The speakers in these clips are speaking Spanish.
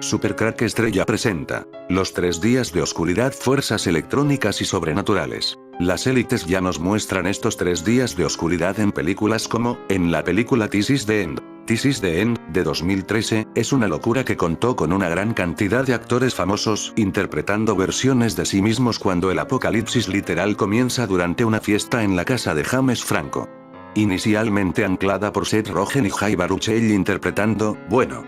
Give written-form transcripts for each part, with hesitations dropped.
Supercrack Estrella presenta los 3 días de oscuridad, fuerzas electrónicas y sobrenaturales. Las élites ya nos muestran estos 3 días de oscuridad en películas como, en la película This is the End. This is the End, de 2013, es una locura que contó con una gran cantidad de actores famosos interpretando versiones de sí mismos cuando el apocalipsis literal comienza durante una fiesta en la casa de James Franco. Inicialmente anclada por Seth Rogen y Jay Baruchel interpretando,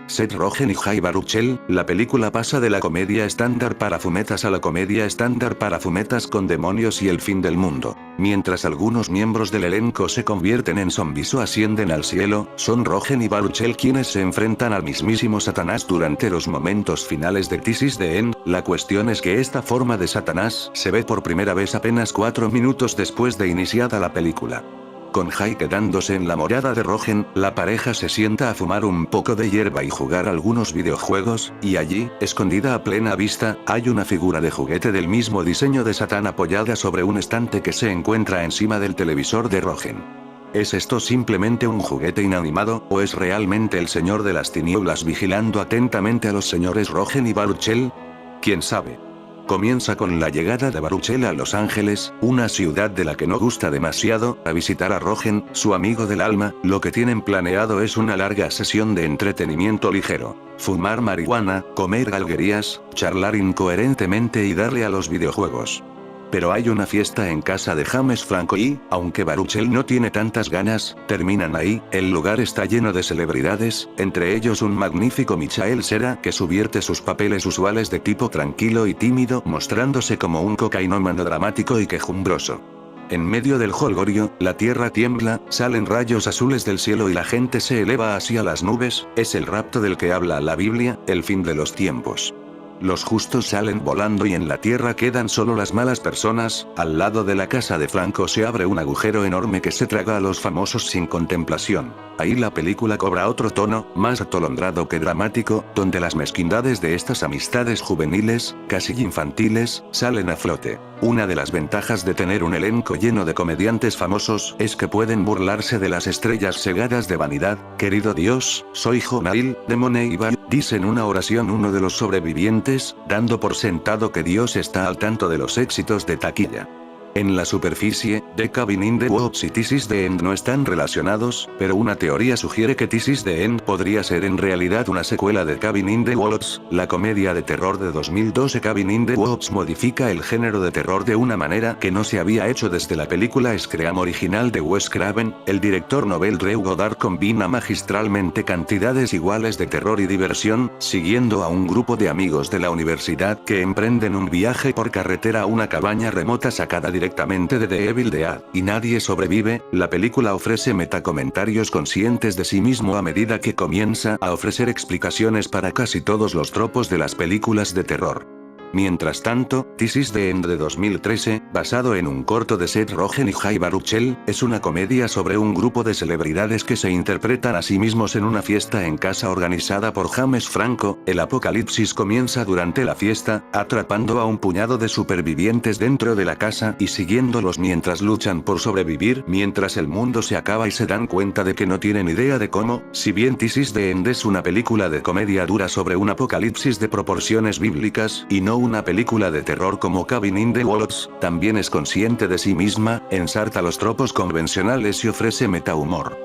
Seth Rogen y Jay Baruchel, la película pasa de la comedia estándar para fumetas a la comedia estándar para fumetas con demonios y el fin del mundo. Mientras algunos miembros del elenco se convierten en zombies o ascienden al cielo, son Rogen y Baruchel quienes se enfrentan al mismísimo Satanás durante los momentos finales de This is the End. La cuestión es que esta forma de Satanás se ve por primera vez apenas 4 minutos después de iniciada la película. Con Jay quedándose en la morada de Rogen, la pareja se sienta a fumar un poco de hierba y jugar algunos videojuegos, y allí, escondida a plena vista, hay una figura de juguete del mismo diseño de Satán apoyada sobre un estante que se encuentra encima del televisor de Rogen. ¿Es esto simplemente un juguete inanimado, o es realmente el señor de las tinieblas vigilando atentamente a los señores Rogen y Baruchel? ¿Quién sabe? Comienza con la llegada de Baruchel a Los Ángeles, una ciudad de la que no gusta demasiado, a visitar a Rogen, su amigo del alma. Lo que tienen planeado es una larga sesión de entretenimiento ligero. Fumar marihuana, comer galguerías, charlar incoherentemente y darle a los videojuegos. Pero hay una fiesta en casa de James Franco y, aunque Baruchel no tiene tantas ganas, terminan ahí. El lugar está lleno de celebridades, entre ellos un magnífico Michael Cera que subvierte sus papeles usuales de tipo tranquilo y tímido, mostrándose como un cocainómano dramático y quejumbroso. En medio del jolgorio, la tierra tiembla, salen rayos azules del cielo y la gente se eleva hacia las nubes. Es el rapto del que habla la Biblia, el fin de los tiempos. Los justos salen volando y en la tierra quedan solo las malas personas. Al lado de la casa de Franco se abre un agujero enorme que se traga a los famosos sin contemplación. Ahí la película cobra otro tono, más atolondrado que dramático, donde las mezquindades de estas amistades juveniles, casi infantiles, salen a flote. Una de las ventajas de tener un elenco lleno de comediantes famosos es que pueden burlarse de las estrellas cegadas de vanidad. Querido Dios, soy Jonail, de Moneyball, dice en una oración uno de los sobrevivientes, dando por sentado que Dios está al tanto de los éxitos de taquilla. En la superficie, The Cabin in the Woods y This is the End no están relacionados, pero una teoría sugiere que This is the End podría ser en realidad una secuela de Cabin in the Woods. La comedia de terror de 2012 Cabin in the Woods modifica el género de terror de una manera que no se había hecho desde la película Scream original de Wes Craven. El director Novel Drew Goddard combina magistralmente cantidades iguales de terror y diversión, siguiendo a un grupo de amigos de la universidad que emprenden un viaje por carretera a una cabaña remota sacada directamente de The Evil Dead, y nadie sobrevive. La película ofrece metacomentarios conscientes de sí mismo a medida que comienza a ofrecer explicaciones para casi todos los tropos de las películas de terror. Mientras tanto, This is the End de 2013, basado en un corto de Seth Rogen y Jay Baruchel, es una comedia sobre un grupo de celebridades que se interpretan a sí mismos en una fiesta en casa organizada por James Franco. El apocalipsis comienza durante la fiesta, atrapando a un puñado de supervivientes dentro de la casa y siguiéndolos mientras luchan por sobrevivir, mientras el mundo se acaba y se dan cuenta de que no tienen idea de cómo. Si bien This is the End es una película de comedia dura sobre un apocalipsis de proporciones bíblicas, y no una película de terror como Cabin in the Woods, también es consciente de sí misma, ensarta los tropos convencionales y ofrece metahumor.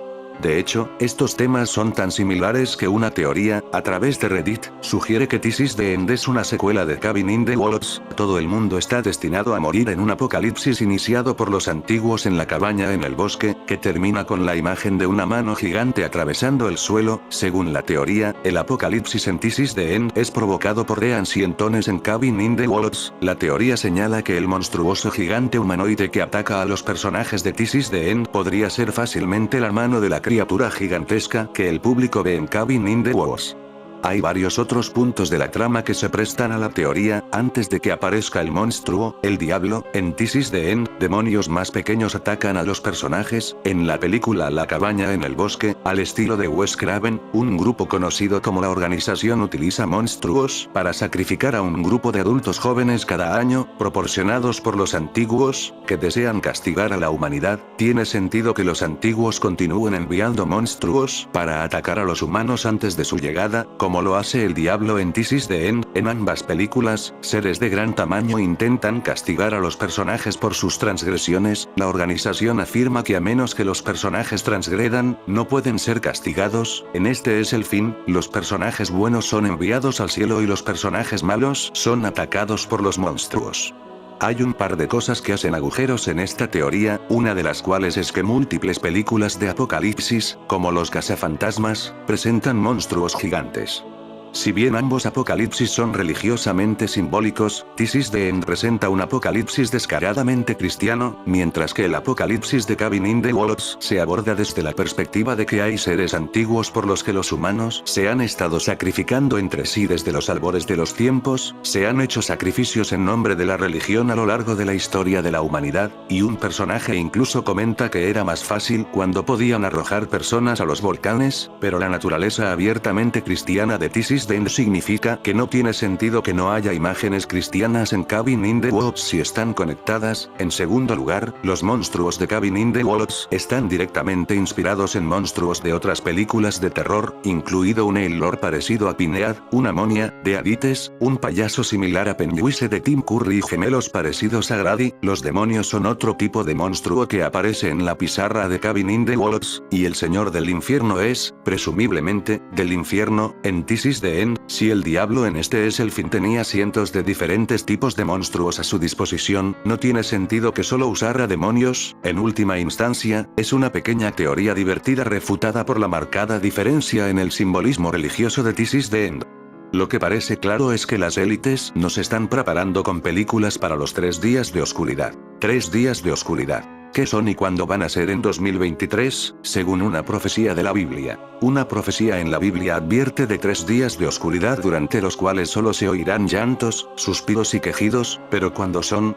De hecho, estos temas son tan similares que una teoría, a través de Reddit, sugiere que This is the End es una secuela de Cabin in the Woods. Todo el mundo está destinado a morir en un apocalipsis iniciado por los antiguos en la cabaña en el bosque, que termina con la imagen de una mano gigante atravesando el suelo. Según la teoría, el apocalipsis en This is the End es provocado por The Ancientones en Cabin in the Woods. La teoría señala que el monstruoso gigante humanoide que ataca a los personajes de This is the End podría ser fácilmente la mano de la criatura gigantesca que el público ve en Cabin in the Woods. Hay varios otros puntos de la trama que se prestan a la teoría. Antes de que aparezca el monstruo, el diablo, en This is the End, demonios más pequeños atacan a los personajes. En la película La cabaña en el bosque, al estilo de Wes Craven, un grupo conocido como la organización utiliza monstruos para sacrificar a un grupo de adultos jóvenes cada año, proporcionados por los antiguos, que desean castigar a la humanidad. Tiene sentido que los antiguos continúen enviando monstruos para atacar a los humanos antes de su llegada, como lo hace el diablo en This is the End. En ambas películas, seres de gran tamaño intentan castigar a los personajes por sus transgresiones. La organización afirma que a menos que los personajes transgredan, no pueden ser castigados. En este es el fin, los personajes buenos son enviados al cielo y los personajes malos son atacados por los monstruos. Hay un par de cosas que hacen agujeros en esta teoría, una de las cuales es que múltiples películas de apocalipsis, como los cazafantasmas, presentan monstruos gigantes. Si bien ambos apocalipsis son religiosamente simbólicos, This is the End presenta un apocalipsis descaradamente cristiano, mientras que el apocalipsis de Cabin in the Woods se aborda desde la perspectiva de que hay seres antiguos por los que los humanos se han estado sacrificando entre sí desde los albores de los tiempos, se han hecho sacrificios en nombre de la religión a lo largo de la historia de la humanidad, y un personaje incluso comenta que era más fácil cuando podían arrojar personas a los volcanes, pero la naturaleza abiertamente cristiana de This is the End significa que no tiene sentido que no haya imágenes cristianas en Cabin in the Woods si están conectadas. En segundo lugar, los monstruos de Cabin in the Woods están directamente inspirados en monstruos de otras películas de terror, incluido un Elor parecido a Pinead, una momia, de Hadites, un payaso similar a Pennywise de Tim Curry y gemelos parecidos a Grady. Los demonios son otro tipo de monstruo que aparece en la pizarra de Cabin in the Woods, y el señor del infierno es, presumiblemente, del infierno, en This is the End. Si el diablo en este es el fin tenía cientos de diferentes tipos de monstruos a su disposición, no tiene sentido que solo usara demonios. En última instancia, es una pequeña teoría divertida refutada por la marcada diferencia en el simbolismo religioso de This is the End. Lo que parece claro es que las élites nos están preparando con películas para los 3 días de oscuridad. 3 días de oscuridad. ¿Qué son y cuándo van a ser en 2023? Según una profecía de la Biblia. Una profecía en la Biblia advierte de 3 días de oscuridad durante los cuales solo se oirán llantos, suspiros y quejidos, pero ¿cuándo son?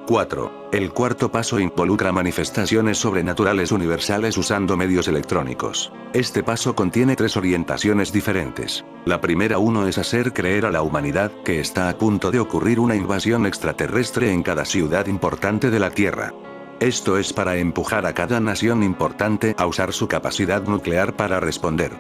4. El cuarto paso involucra manifestaciones sobrenaturales universales usando medios electrónicos. Este paso contiene 3 orientaciones diferentes. La primera es hacer creer a la humanidad que está a punto de ocurrir una invasión extraterrestre en cada ciudad importante de la Tierra. Esto es para empujar a cada nación importante a usar su capacidad nuclear para responder.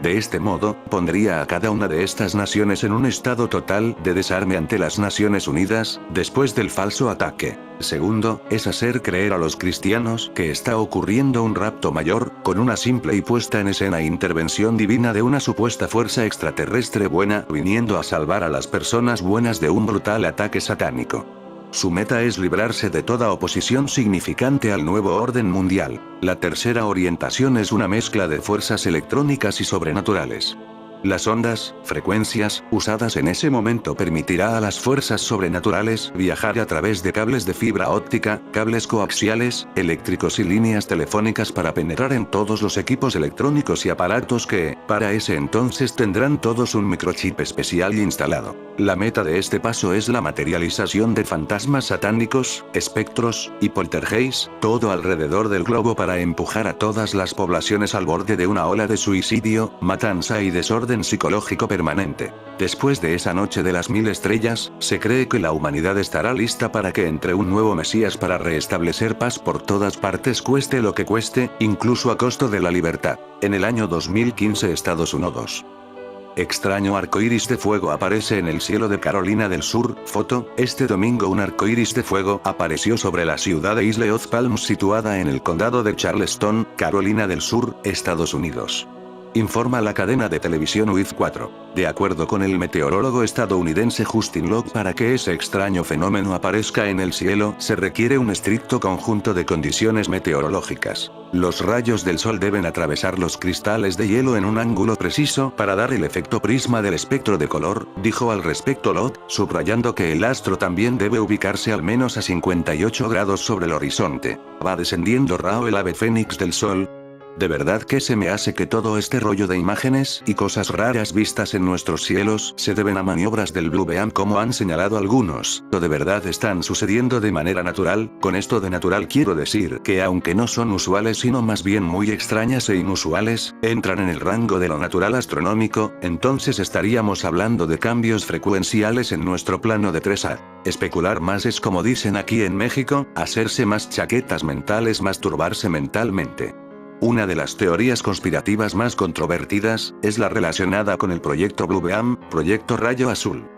De este modo, pondría a cada una de estas naciones en un estado total de desarme ante las Naciones Unidas, después del falso ataque. Segundo, es hacer creer a los cristianos que está ocurriendo un rapto mayor, con una simple y puesta en escena intervención divina de una supuesta fuerza extraterrestre buena, viniendo a salvar a las personas buenas de un brutal ataque satánico. Su meta es librarse de toda oposición significante al nuevo orden mundial. La tercera orientación es una mezcla de fuerzas electrónicas y sobrenaturales. Las ondas, frecuencias, usadas en ese momento permitirá a las fuerzas sobrenaturales viajar a través de cables de fibra óptica, cables coaxiales, eléctricos y líneas telefónicas para penetrar en todos los equipos electrónicos y aparatos que, para ese entonces tendrán todos un microchip especial instalado. La meta de este paso es la materialización de fantasmas satánicos, espectros, y poltergeists, todo alrededor del globo para empujar a todas las poblaciones al borde de una ola de suicidio, matanza y desorden psicológico permanente. Después de esa noche de las 1000 estrellas, se cree que la humanidad estará lista para que entre un nuevo Mesías para restablecer paz por todas partes cueste lo que cueste, incluso a costo de la libertad. En el año 2015 Estados Unidos. Extraño arcoíris de fuego aparece en el cielo de Carolina del Sur. Foto: este domingo un arcoíris de fuego apareció sobre la ciudad de Isle of Palms situada en el condado de Charleston, Carolina del Sur, Estados Unidos. Informa la cadena de televisión UIF 4. De acuerdo con el meteorólogo estadounidense Justin Locke, para que ese extraño fenómeno aparezca en el cielo, se requiere un estricto conjunto de condiciones meteorológicas. Los rayos del sol deben atravesar los cristales de hielo en un ángulo preciso para dar el efecto prisma del espectro de color, dijo al respecto Locke, subrayando que el astro también debe ubicarse al menos a 58 grados sobre el horizonte. Va descendiendo Ra, el ave fénix del sol. De verdad que se me hace que todo este rollo de imágenes y cosas raras vistas en nuestros cielos se deben a maniobras del Blue Beam, como han señalado algunos, o de verdad están sucediendo de manera natural. Con esto de natural quiero decir que aunque no son usuales sino más bien muy extrañas e inusuales, entran en el rango de lo natural astronómico, entonces estaríamos hablando de cambios frecuenciales en nuestro plano de 3A. Especular más es, como dicen aquí en México, hacerse más chaquetas mentales, masturbarse mentalmente. Una de las teorías conspirativas más controvertidas, es la relacionada con el proyecto Blue Beam, proyecto Rayo Azul.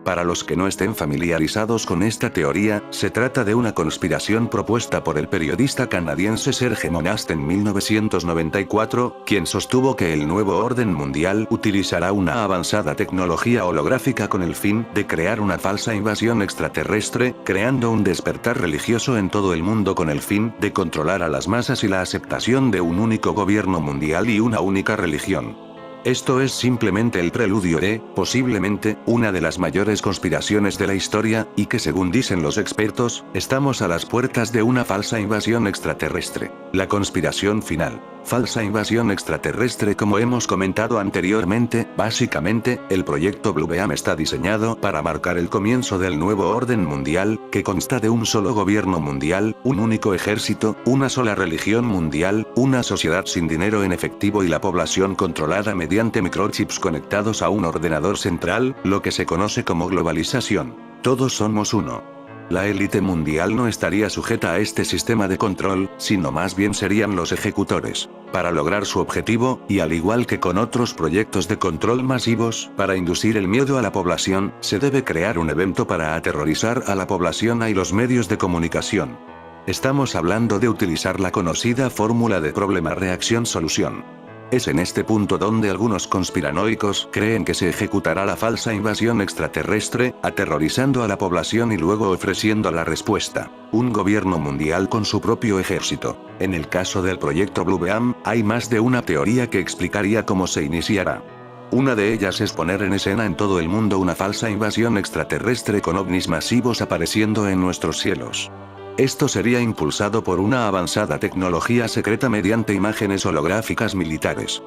Para los que no estén familiarizados con esta teoría, se trata de una conspiración propuesta por el periodista canadiense Serge Monast en 1994, quien sostuvo que el nuevo orden mundial utilizará una avanzada tecnología holográfica con el fin de crear una falsa invasión extraterrestre, creando un despertar religioso en todo el mundo con el fin de controlar a las masas y la aceptación de un único gobierno mundial y una única religión. Esto es simplemente el preludio de, posiblemente, una de las mayores conspiraciones de la historia, y que según dicen los expertos, estamos a las puertas de una falsa invasión extraterrestre. La conspiración final. Falsa invasión extraterrestre. Como hemos comentado anteriormente, básicamente, el proyecto Blue Beam está diseñado para marcar el comienzo del nuevo orden mundial, que consta de un solo gobierno mundial, un único ejército, una sola religión mundial, una sociedad sin dinero en efectivo y la población controlada mediante microchips conectados a un ordenador central, lo que se conoce como globalización. Todos somos uno. La élite mundial no estaría sujeta a este sistema de control, sino más bien serían los ejecutores. Para lograr su objetivo, y al igual que con otros proyectos de control masivos, para inducir el miedo a la población, se debe crear un evento para aterrorizar a la población y los medios de comunicación. Estamos hablando de utilizar la conocida fórmula de problema-reacción-solución. Es en este punto donde algunos conspiranoicos creen que se ejecutará la falsa invasión extraterrestre, aterrorizando a la población y luego ofreciendo la respuesta. Un gobierno mundial con su propio ejército. En el caso del proyecto Blue Beam, hay más de una teoría que explicaría cómo se iniciará. Una de ellas es poner en escena en todo el mundo una falsa invasión extraterrestre con ovnis masivos apareciendo en nuestros cielos. Esto sería impulsado por una avanzada tecnología secreta mediante imágenes holográficas militares.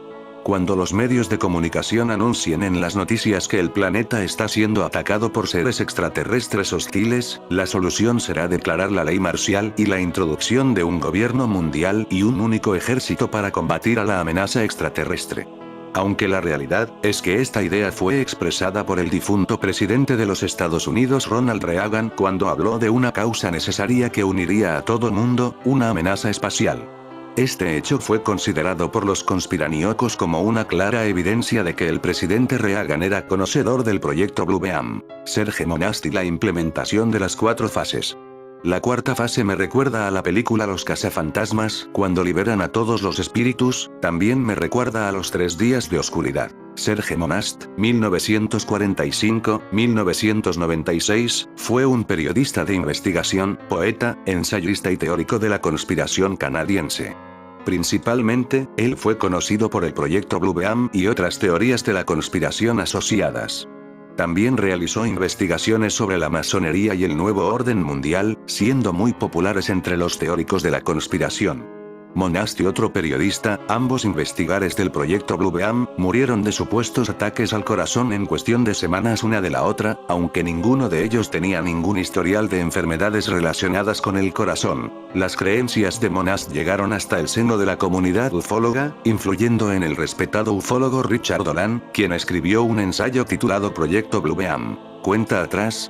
Cuando los medios de comunicación anuncien en las noticias que el planeta está siendo atacado por seres extraterrestres hostiles, la solución será declarar la ley marcial y la introducción de un gobierno mundial y un único ejército para combatir a la amenaza extraterrestre. Aunque la realidad es que esta idea fue expresada por el difunto presidente de los Estados Unidos Ronald Reagan cuando habló de una causa necesaria que uniría a todo mundo, una amenaza espacial. Este hecho fue considerado por los conspiranoicos como una clara evidencia de que el presidente Reagan era conocedor del proyecto Blue Beam, Serge Monast y la implementación de las 4 fases. La cuarta fase me recuerda a la película Los cazafantasmas, cuando liberan a todos los espíritus, también me recuerda a los 3 días de oscuridad. Serge Monast, 1945-1996, fue un periodista de investigación, poeta, ensayista y teórico de la conspiración canadiense. Principalmente, él fue conocido por el proyecto Blue Beam y otras teorías de la conspiración asociadas. También realizó investigaciones sobre la masonería y el nuevo orden mundial, siendo muy populares entre los teóricos de la conspiración. Monast y otro periodista, ambos investigadores del proyecto Blue Beam, murieron de supuestos ataques al corazón en cuestión de semanas una de la otra, aunque ninguno de ellos tenía ningún historial de enfermedades relacionadas con el corazón. Las creencias de Monast llegaron hasta el seno de la comunidad ufóloga, influyendo en el respetado ufólogo Richard Dolan, quien escribió un ensayo titulado Proyecto Blue Beam. Cuenta atrás,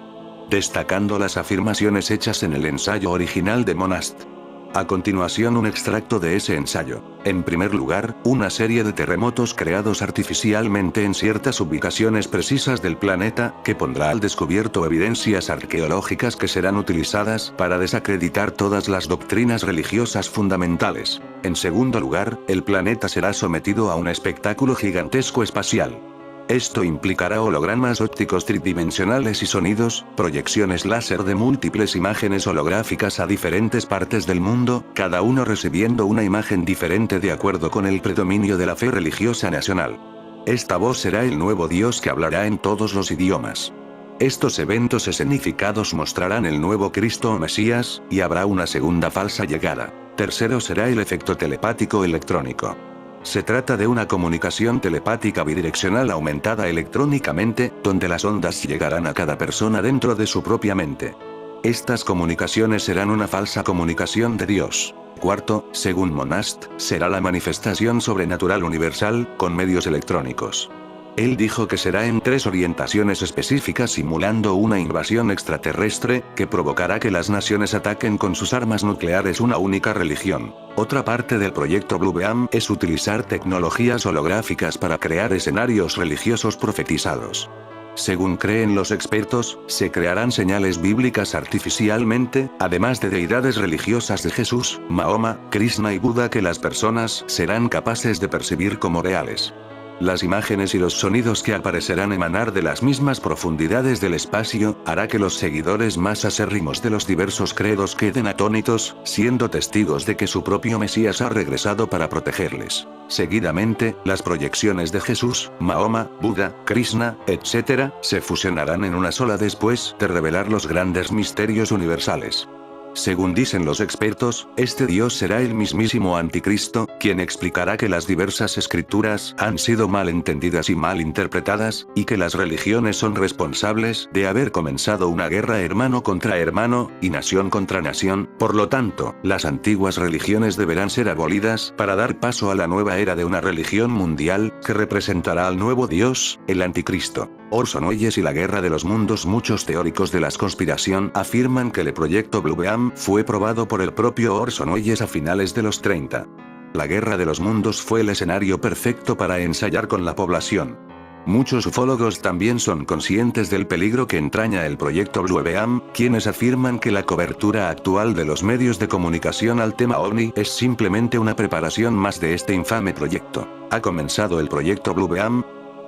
destacando las afirmaciones hechas en el ensayo original de Monast. A continuación un extracto de ese ensayo. En primer lugar, una serie de terremotos creados artificialmente en ciertas ubicaciones precisas del planeta, que pondrá al descubierto evidencias arqueológicas que serán utilizadas para desacreditar todas las doctrinas religiosas fundamentales. En segundo lugar, el planeta será sometido a un espectáculo gigantesco espacial. Esto implicará hologramas ópticos tridimensionales y sonidos, proyecciones láser de múltiples imágenes holográficas a diferentes partes del mundo, cada uno recibiendo una imagen diferente de acuerdo con el predominio de la fe religiosa nacional. Esta voz será el nuevo Dios que hablará en todos los idiomas. Estos eventos escenificados mostrarán el nuevo Cristo o Mesías, y habrá una segunda falsa llegada. Tercero será el efecto telepático electrónico. Se trata de una comunicación telepática bidireccional aumentada electrónicamente, donde las ondas llegarán a cada persona dentro de su propia mente. Estas comunicaciones serán una falsa comunicación de Dios. Cuarto, según Monast, será la manifestación sobrenatural universal, con medios electrónicos. Él dijo que será en 3 orientaciones específicas simulando una invasión extraterrestre, que provocará que las naciones ataquen con sus armas nucleares una única religión. Otra parte del proyecto Blue Beam es utilizar tecnologías holográficas para crear escenarios religiosos profetizados. Según creen los expertos, se crearán señales bíblicas artificialmente, además de deidades religiosas de Jesús, Mahoma, Krishna y Buda que las personas serán capaces de percibir como reales. Las imágenes y los sonidos que aparecerán emanar de las mismas profundidades del espacio, hará que los seguidores más acérrimos de los diversos credos queden atónitos, siendo testigos de que su propio Mesías ha regresado para protegerles. Seguidamente, las proyecciones de Jesús, Mahoma, Buda, Krishna, etc., se fusionarán en una sola después de revelar los grandes misterios universales. Según dicen los expertos, este Dios será el mismísimo Anticristo, quien explicará que las diversas escrituras han sido mal entendidas y mal interpretadas, y que las religiones son responsables de haber comenzado una guerra hermano contra hermano, y nación contra nación. Por lo tanto, las antiguas religiones deberán ser abolidas para dar paso a la nueva era de una religión mundial, que representará al nuevo Dios, el Anticristo. Orson Welles y la Guerra de los Mundos. Muchos teóricos de la conspiración afirman que el proyecto Blue Beam fue probado por el propio Orson Welles a finales de los 30. La Guerra de los Mundos fue el escenario perfecto para ensayar con la población. Muchos ufólogos también son conscientes del peligro que entraña el proyecto Blue Beam, quienes afirman que la cobertura actual de los medios de comunicación al tema OVNI es simplemente una preparación más de este infame proyecto. ¿Ha comenzado el proyecto Blue Beam?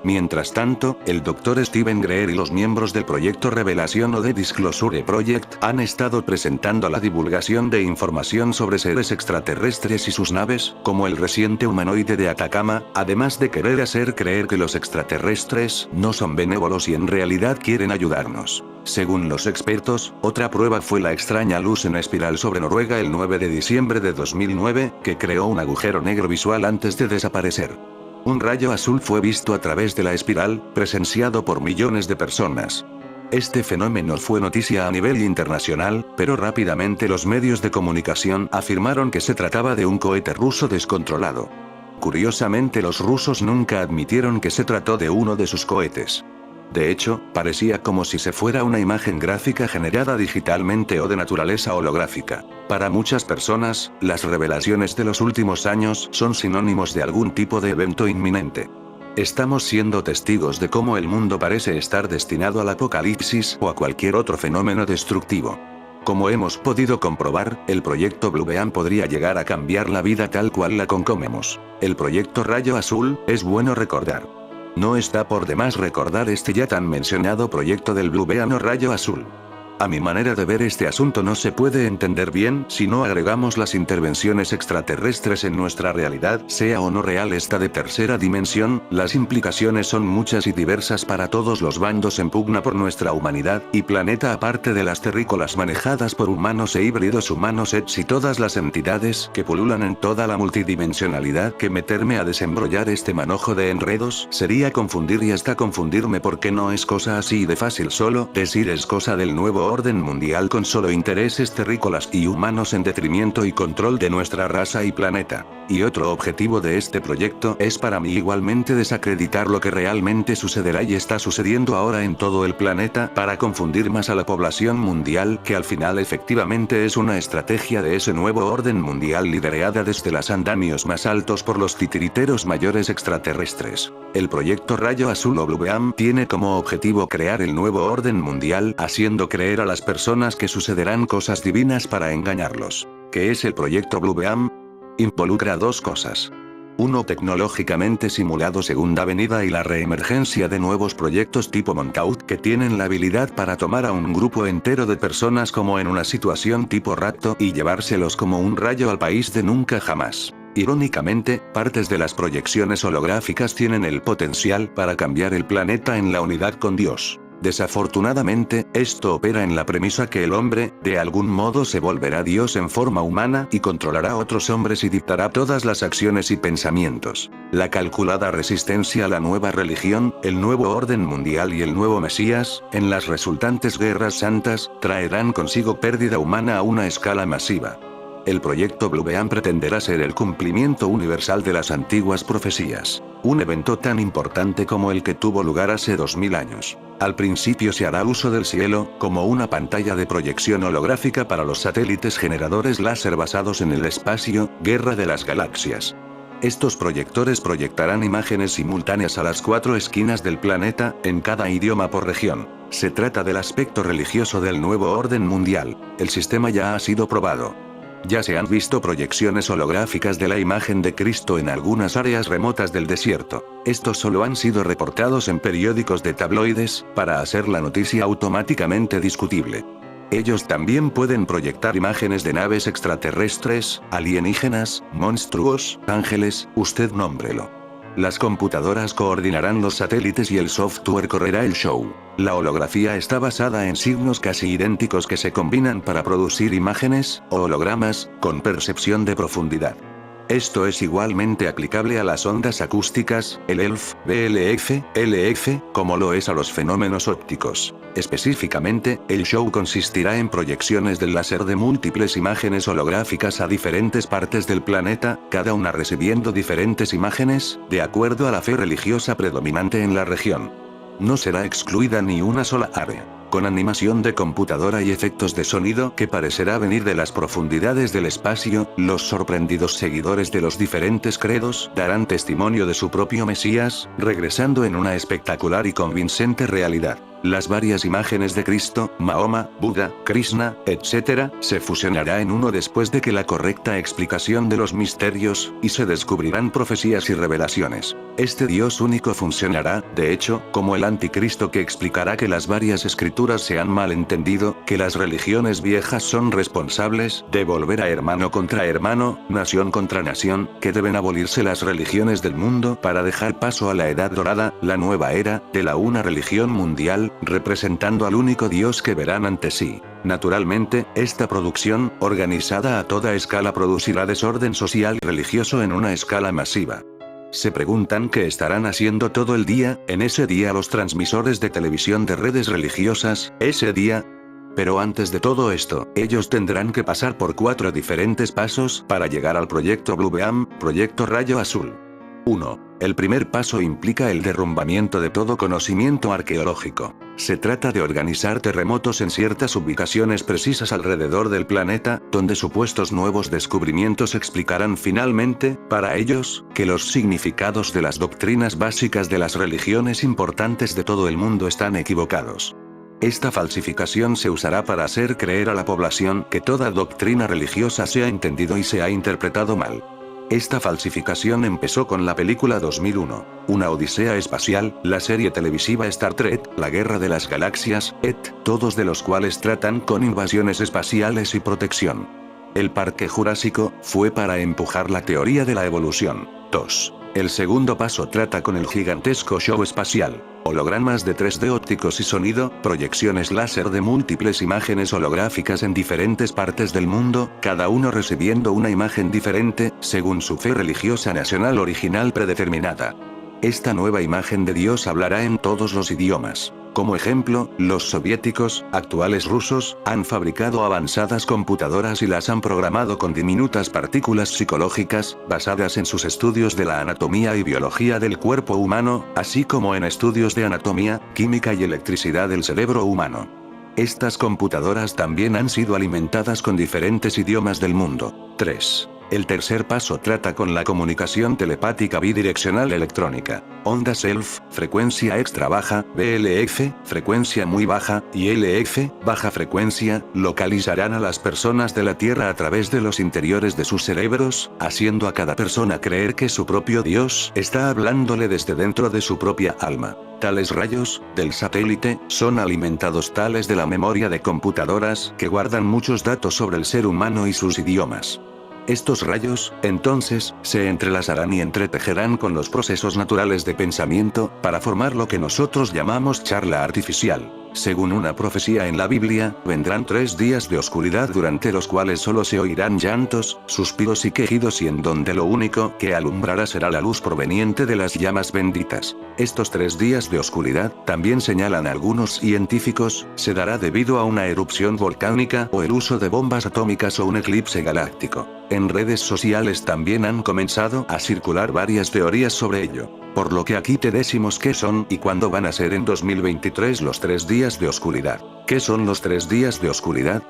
Mientras tanto, el Dr. Steven Greer y los miembros del proyecto Revelación o The Disclosure Project han estado presentando la divulgación de información sobre seres extraterrestres y sus naves, como el reciente humanoide de Atacama, además de querer hacer creer que los extraterrestres no son benévolos y en realidad quieren ayudarnos. Según los expertos, otra prueba fue la extraña luz en espiral sobre Noruega el 9 de diciembre de 2009, que creó un agujero negro visual antes de desaparecer. Un rayo azul fue visto a través de la espiral, presenciado por millones de personas. Este fenómeno fue noticia a nivel internacional, pero rápidamente los medios de comunicación afirmaron que se trataba de un cohete ruso descontrolado. Curiosamente, los rusos nunca admitieron que se trató de uno de sus cohetes. De hecho, parecía como si se fuera una imagen gráfica generada digitalmente o de naturaleza holográfica. Para muchas personas, las revelaciones de los últimos años son sinónimos de algún tipo de evento inminente. Estamos siendo testigos de cómo el mundo parece estar destinado al apocalipsis o a cualquier otro fenómeno destructivo. Como hemos podido comprobar, el proyecto Blue Beam podría llegar a cambiar la vida tal cual la concebimos. El proyecto Rayo Azul, es bueno recordar. No está por demás recordar este ya tan mencionado proyecto del Blue Beam o Rayo Azul. A mi manera de ver este asunto no se puede entender bien si no agregamos las intervenciones extraterrestres en nuestra realidad, sea o no real esta de tercera dimensión. Las implicaciones son muchas y diversas para todos los bandos en pugna por nuestra humanidad y planeta, aparte de las terrícolas manejadas por humanos e híbridos humanos y todas las entidades que pululan en toda la multidimensionalidad. Que meterme a desembrollar este manojo de enredos sería confundir y hasta confundirme, porque no es cosa así de fácil solo decir es cosa del nuevo orden mundial con solo intereses terrícolas y humanos en detrimento y control de nuestra raza y planeta. Y otro objetivo de este proyecto es para mí igualmente desacreditar lo que realmente sucederá y está sucediendo ahora en todo el planeta, para confundir más a la población mundial, que al final efectivamente es una estrategia de ese nuevo orden mundial liderada desde los andamios más altos por los titiriteros mayores extraterrestres. El proyecto Rayo Azul o Blue Beam tiene como objetivo crear el nuevo orden mundial, haciendo creer a las personas que sucederán cosas divinas para engañarlos. ¿Qué es el proyecto Blue Beam? Involucra dos cosas. 1. Tecnológicamente simulado segunda venida y la reemergencia de nuevos proyectos tipo Montauk que tienen la habilidad para tomar a un grupo entero de personas como en una situación tipo rapto y llevárselos como un rayo al país de nunca jamás. Irónicamente, partes de las proyecciones holográficas tienen el potencial para cambiar el planeta en la unidad con Dios. Desafortunadamente, esto opera en la premisa que el hombre, de algún modo se volverá Dios en forma humana y controlará a otros hombres y dictará todas las acciones y pensamientos. La calculada resistencia a la nueva religión, el nuevo orden mundial y el nuevo Mesías, en las resultantes guerras santas, traerán consigo pérdida humana a una escala masiva. el proyecto Blue Beam pretenderá ser el cumplimiento universal de las antiguas profecías. Un evento tan importante como el que tuvo lugar hace 2000 años. Al principio se hará uso del cielo, como una pantalla de proyección holográfica para los satélites generadores láser basados en el espacio, Guerra de las Galaxias. Estos proyectores proyectarán imágenes simultáneas a las 4 esquinas del planeta, en cada idioma por región. Se trata del aspecto religioso del nuevo orden mundial. El sistema ya ha sido probado. Ya se han visto proyecciones holográficas de la imagen de Cristo en algunas áreas remotas del desierto. Estos solo han sido reportados en periódicos de tabloides, para hacer la noticia automáticamente discutible. Ellos también pueden proyectar imágenes de naves extraterrestres, alienígenas, monstruos, ángeles, usted nómbrelo. Las computadoras coordinarán los satélites y el software correrá el show. La holografía está basada en signos casi idénticos que se combinan para producir imágenes, o hologramas, con percepción de profundidad. Esto es igualmente aplicable a las ondas acústicas, el ELF, BLF, LF, como lo es a los fenómenos ópticos. Específicamente, el show consistirá en proyecciones del láser de múltiples imágenes holográficas a diferentes partes del planeta, cada una recibiendo diferentes imágenes, de acuerdo a la fe religiosa predominante en la región. No será excluida ni una sola área. Con animación de computadora y efectos de sonido que parecerá venir de las profundidades del espacio, los sorprendidos seguidores de los diferentes credos darán testimonio de su propio Mesías, regresando en una espectacular y convincente realidad. Las varias imágenes de Cristo, Mahoma, Buda, Krishna, etc., se fusionará en uno después de que la correcta explicación de los misterios, y se descubrirán profecías y revelaciones. Este Dios único funcionará, de hecho, como el anticristo que explicará que las varias escrituras se han malentendido, que las religiones viejas son responsables de volver a hermano contra hermano, nación contra nación, que deben abolirse las religiones del mundo para dejar paso a la edad dorada, la nueva era, de la una religión mundial, representando al único Dios que verán ante sí. Naturalmente, esta producción, organizada a toda escala, producirá desorden social y religioso en una escala masiva. Se preguntan qué estarán haciendo todo el día, en ese día los transmisores de televisión de redes religiosas, ese día. Pero antes de todo esto, ellos tendrán que pasar por 4 diferentes pasos para llegar al proyecto Blue Beam, proyecto Rayo Azul. 1. El primer paso implica el derrumbamiento de todo conocimiento arqueológico. Se trata de organizar terremotos en ciertas ubicaciones precisas alrededor del planeta, donde supuestos nuevos descubrimientos explicarán finalmente, para ellos, que los significados de las doctrinas básicas de las religiones importantes de todo el mundo están equivocados. Esta falsificación se usará para hacer creer a la población que toda doctrina religiosa se ha entendido y se ha interpretado mal. Esta falsificación empezó con la película 2001, Una Odisea Espacial, la serie televisiva Star Trek, La Guerra de las Galaxias, todos de los cuales tratan con invasiones espaciales y protección. El Parque Jurásico fue para empujar la teoría de la evolución. 2. El segundo paso trata con el gigantesco show espacial. Hologramas de 3D ópticos y sonido, proyecciones láser de múltiples imágenes holográficas en diferentes partes del mundo, cada uno recibiendo una imagen diferente, según su fe religiosa nacional original predeterminada. Esta nueva imagen de Dios hablará en todos los idiomas. Como ejemplo, los soviéticos, actuales rusos, han fabricado avanzadas computadoras y las han programado con diminutas partículas psicológicas, basadas en sus estudios de la anatomía y biología del cuerpo humano, así como en estudios de anatomía, química y electricidad del cerebro humano. Estas computadoras también han sido alimentadas con diferentes idiomas del mundo. 3. El tercer paso trata con la comunicación telepática bidireccional electrónica. Ondas ELF, frecuencia extra baja, BLF, frecuencia muy baja, y LF, baja frecuencia, localizarán a las personas de la Tierra a través de los interiores de sus cerebros, haciendo a cada persona creer que su propio Dios está hablándole desde dentro de su propia alma. Tales rayos, del satélite, son alimentados tales de la memoria de computadoras, que guardan muchos datos sobre el ser humano y sus idiomas. Estos rayos, entonces, se entrelazarán y entretejerán con los procesos naturales de pensamiento, para formar lo que nosotros llamamos charla artificial. Según una profecía en la Biblia, vendrán 3 días de oscuridad durante los cuales solo se oirán llantos, suspiros y quejidos, y en donde lo único que alumbrará será la luz proveniente de las llamas benditas. Estos 3 días de oscuridad, también señalan algunos científicos, se dará debido a una erupción volcánica o el uso de bombas atómicas o un eclipse galáctico. En redes sociales también han comenzado a circular varias teorías sobre ello. Por lo que aquí te decimos qué son y cuándo van a ser en 2023 los 3 días de oscuridad. ¿Qué son los 3 días de oscuridad?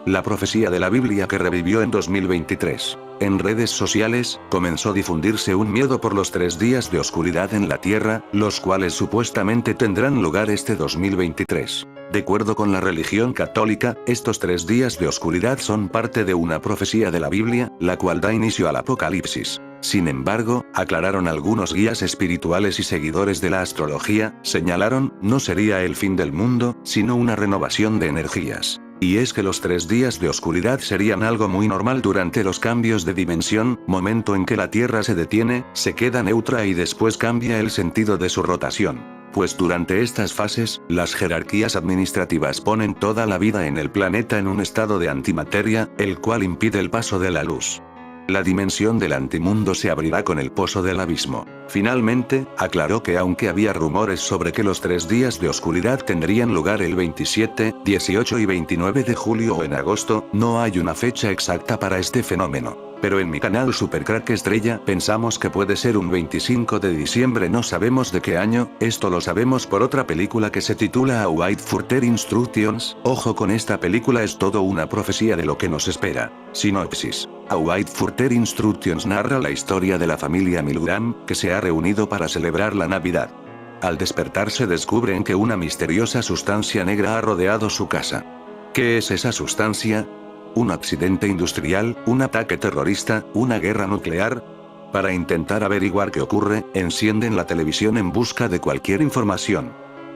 La profecía de la Biblia que revivió en 2023. En redes sociales, comenzó a difundirse un miedo por los 3 días de oscuridad en la Tierra, los cuales supuestamente tendrán lugar este 2023. De acuerdo con la religión católica, estos 3 días de oscuridad son parte de una profecía de la Biblia, la cual da inicio al Apocalipsis. Sin embargo, aclararon algunos guías espirituales y seguidores de la astrología, señalaron, no sería el fin del mundo, sino una renovación de energías. Y es que los 3 días de oscuridad serían algo muy normal durante los cambios de dimensión, momento en que la Tierra se detiene, se queda neutra y después cambia el sentido de su rotación. Pues durante estas fases, las jerarquías administrativas ponen toda la vida en el planeta en un estado de antimateria, el cual impide el paso de la luz. La dimensión del antimundo se abrirá con el pozo del abismo. Finalmente, aclaró que aunque había rumores sobre que los 3 días de oscuridad tendrían lugar el 27, 18 y 29 de julio o en agosto, no hay una fecha exacta para este fenómeno. Pero en mi canal Supercrack Estrella pensamos que puede ser un 25 de diciembre, no sabemos de qué año, esto lo sabemos por otra película que se titula A White Further Instructions, ojo con esta película, es todo una profecía de lo que nos espera. Sinopsis. A White Further Instructions narra la historia de la familia Milgram, que se ha reunido para celebrar la Navidad. Al despertarse descubren que una misteriosa sustancia negra ha rodeado su casa. ¿Qué es esa sustancia? ¿Un accidente industrial, un ataque terrorista, una guerra nuclear? Para intentar averiguar qué ocurre, encienden la televisión en busca de cualquier información.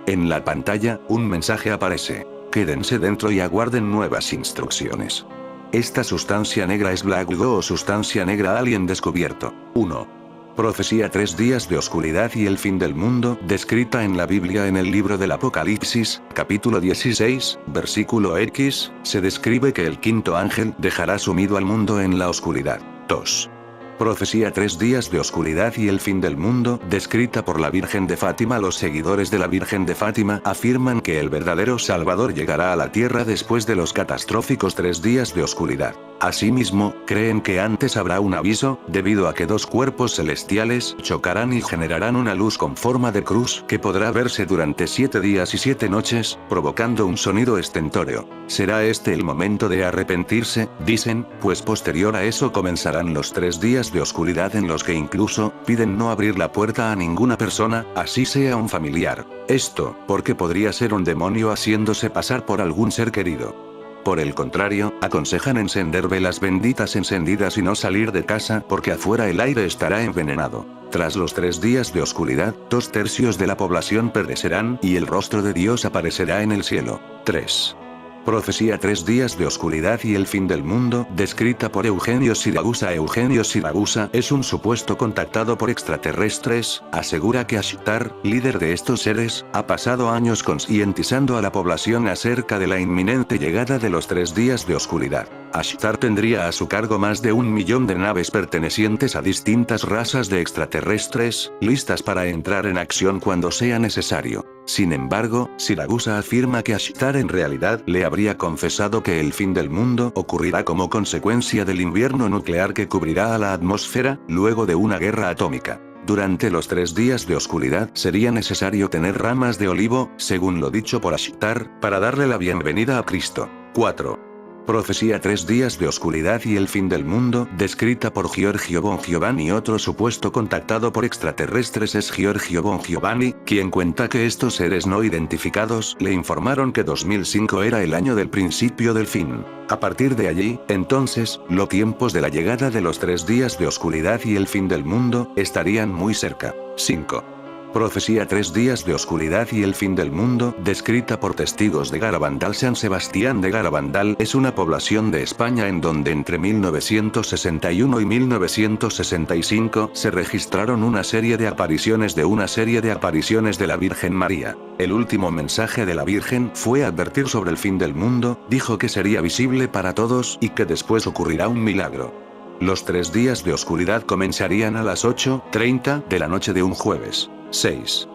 En la pantalla, un mensaje aparece. Quédense dentro y aguarden nuevas instrucciones. Esta sustancia negra es Black Widow o sustancia negra alien descubierto. 1. Profecía 3 días de oscuridad y el fin del mundo, descrita en la Biblia en el libro del Apocalipsis, capítulo 16, versículo X, se describe que el quinto ángel dejará sumido al mundo en la oscuridad. 2. Profecía 3 días de oscuridad y el fin del mundo, descrita por la Virgen de Fátima. Los seguidores de la Virgen de Fátima afirman que el verdadero Salvador llegará a la tierra después de los catastróficos 3 días de oscuridad. Asimismo, creen que antes habrá un aviso, debido a que 2 cuerpos celestiales chocarán y generarán una luz con forma de cruz que podrá verse durante 7 días y 7 noches, provocando un sonido estentóreo. ¿Será este el momento de arrepentirse? Dicen, pues posterior a eso comenzarán los 3 días de oscuridad en los que incluso piden no abrir la puerta a ninguna persona, así sea un familiar. Esto, porque podría ser un demonio haciéndose pasar por algún ser querido. Por el contrario, aconsejan encender velas benditas encendidas y no salir de casa porque afuera el aire estará envenenado. Tras los 3 días de oscuridad, 2/3 de la población perecerán y el rostro de Dios aparecerá en el cielo. 3. Profecía 3 días de oscuridad y el fin del mundo, descrita por Eugenio Siragusa. Eugenio Siragusa es un supuesto contactado por extraterrestres, asegura que Ashtar, líder de estos seres, ha pasado años concientizando a la población acerca de la inminente llegada de los 3 días de oscuridad. Ashtar tendría a su cargo más de 1 millón de naves pertenecientes a distintas razas de extraterrestres, listas para entrar en acción cuando sea necesario. Sin embargo, Siragusa afirma que Ashtar en realidad le habría confesado que el fin del mundo ocurrirá como consecuencia del invierno nuclear que cubrirá a la atmósfera, luego de una guerra atómica. Durante los 3 días de oscuridad sería necesario tener ramas de olivo, según lo dicho por Ashtar, para darle la bienvenida a Cristo. 4. Profecía 3 días de oscuridad y el fin del mundo, descrita por Giorgio Bon Giovanni. Otro supuesto contactado por extraterrestres es Giorgio Bon Giovanni, quien cuenta que estos seres no identificados le informaron que 2005 era el año del principio del fin. A partir de allí, entonces, los tiempos de la llegada de los 3 días de oscuridad y el fin del mundo estarían muy cerca. 5. Profecía 3 días de oscuridad y el fin del mundo, descrita por testigos de Garabandal. San Sebastián de Garabandal es una población de España en donde entre 1961 y 1965 se registraron una serie de apariciones de la Virgen María. El último mensaje de la Virgen fue advertir sobre el fin del mundo, dijo que sería visible para todos y que después ocurrirá un milagro. Los 3 días de oscuridad comenzarían a las 8:30 de la noche de un jueves. 6.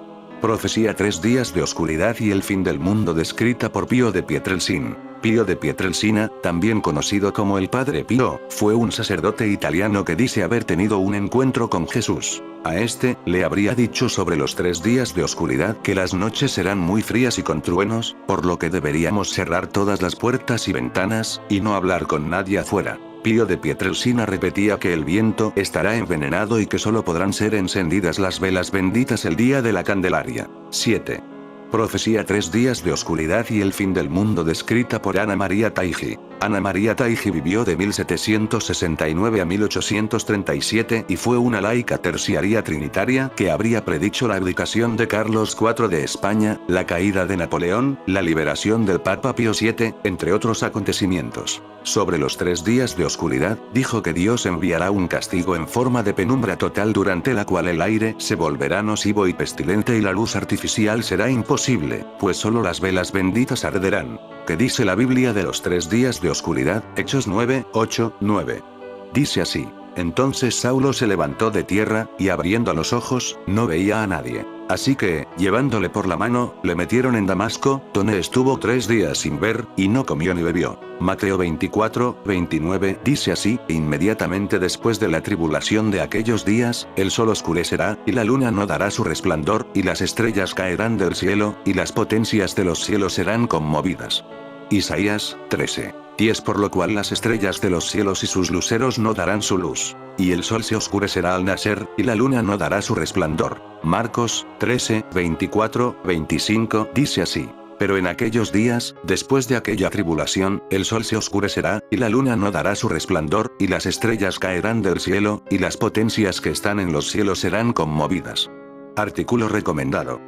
Profecía 3 días de oscuridad y el fin del mundo descrita por Pío de Pietrelcina. Pío de Pietrelcina, también conocido como el Padre Pío, fue un sacerdote italiano que dice haber tenido un encuentro con Jesús. A este, le habría dicho sobre los 3 días de oscuridad que las noches serán muy frías y con truenos, por lo que deberíamos cerrar todas las puertas y ventanas, y no hablar con nadie afuera. Pío de Pietrelcina repetía que el viento estará envenenado y que solo podrán ser encendidas las velas benditas el día de la Candelaria. 7. Profecía 3 días de oscuridad y el fin del mundo descrita por Ana María Taigi. Ana María Taigi vivió de 1769 a 1837 y fue una laica terciaria trinitaria que habría predicho la abdicación de Carlos IV de España, la caída de Napoleón, la liberación del Papa Pío VII, entre otros acontecimientos. Sobre los 3 días de oscuridad, dijo que Dios enviará un castigo en forma de penumbra total durante la cual el aire se volverá nocivo y pestilente y la luz artificial será imposible, pues solo las velas benditas arderán. ¿Qué dice la Biblia de los 3 días de oscuridad? Hechos 9, 8, 9. Dice así: entonces Saulo se levantó de tierra, y abriendo los ojos, no veía a nadie. Así que, llevándole por la mano, le metieron en Damasco, donde estuvo 3 días sin ver, y no comió ni bebió. Mateo 24, 29 dice así: inmediatamente después de la tribulación de aquellos días, el sol oscurecerá, y la luna no dará su resplandor, y las estrellas caerán del cielo, y las potencias de los cielos serán conmovidas. Isaías 13. 10 Por lo cual las estrellas de los cielos y sus luceros no darán su luz. Y el sol se oscurecerá al nacer, y la luna no dará su resplandor. Marcos 13, 24, 25 dice así: pero en aquellos días, después de aquella tribulación, el sol se oscurecerá, y la luna no dará su resplandor, y las estrellas caerán del cielo, y las potencias que están en los cielos serán conmovidas. Artículo recomendado.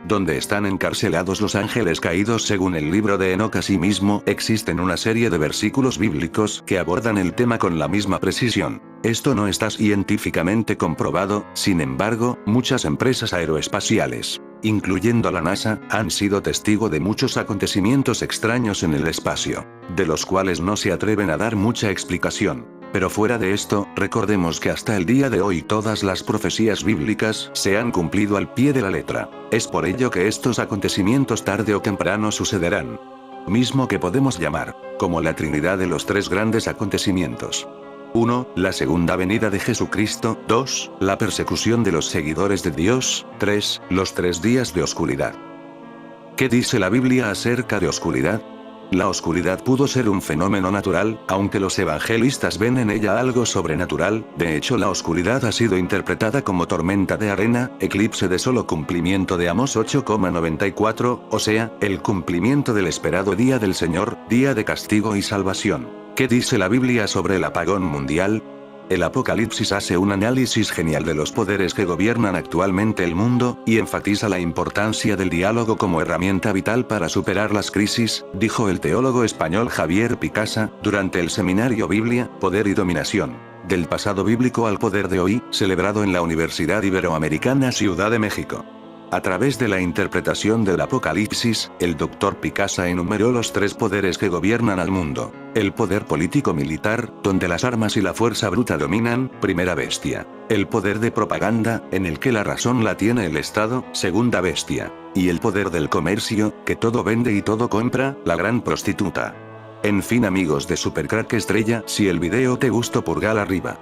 Donde están encarcelados los ángeles caídos según el libro de Enoc. Asimismo, existen una serie de versículos bíblicos que abordan el tema con la misma precisión. Esto no está científicamente comprobado, sin embargo, muchas empresas aeroespaciales, incluyendo la NASA, han sido testigo de muchos acontecimientos extraños en el espacio, de los cuales no se atreven a dar mucha explicación. Pero fuera de esto, recordemos que hasta el día de hoy todas las profecías bíblicas se han cumplido al pie de la letra. Es por ello que estos acontecimientos tarde o temprano sucederán. Mismo que podemos llamar, como la Trinidad de los 3 grandes acontecimientos. 1. La segunda venida de Jesucristo. 2. La persecución de los seguidores de Dios. 3. Los 3 días de oscuridad. ¿Qué dice la Biblia acerca de oscuridad? La oscuridad pudo ser un fenómeno natural, aunque los evangelistas ven en ella algo sobrenatural. De hecho, la oscuridad ha sido interpretada como tormenta de arena, eclipse de solo cumplimiento de Amós 8,94, o sea, el cumplimiento del esperado día del Señor, día de castigo y salvación. ¿Qué dice la Biblia sobre el apagón mundial? El Apocalipsis hace un análisis genial de los poderes que gobiernan actualmente el mundo, y enfatiza la importancia del diálogo como herramienta vital para superar las crisis, dijo el teólogo español Javier Picasa, durante el seminario Biblia, Poder y Dominación, del pasado bíblico al poder de hoy, celebrado en la Universidad Iberoamericana Ciudad de México. A través de la interpretación del Apocalipsis, el Dr. Picasa enumeró los 3 poderes que gobiernan al mundo. El poder político-militar, donde las armas y la fuerza bruta dominan, primera bestia. El poder de propaganda, en el que la razón la tiene el Estado, segunda bestia. Y el poder del comercio, que todo vende y todo compra, la gran prostituta. En fin, amigos de Supercrack Estrella, si el video te gustó, pulgar arriba.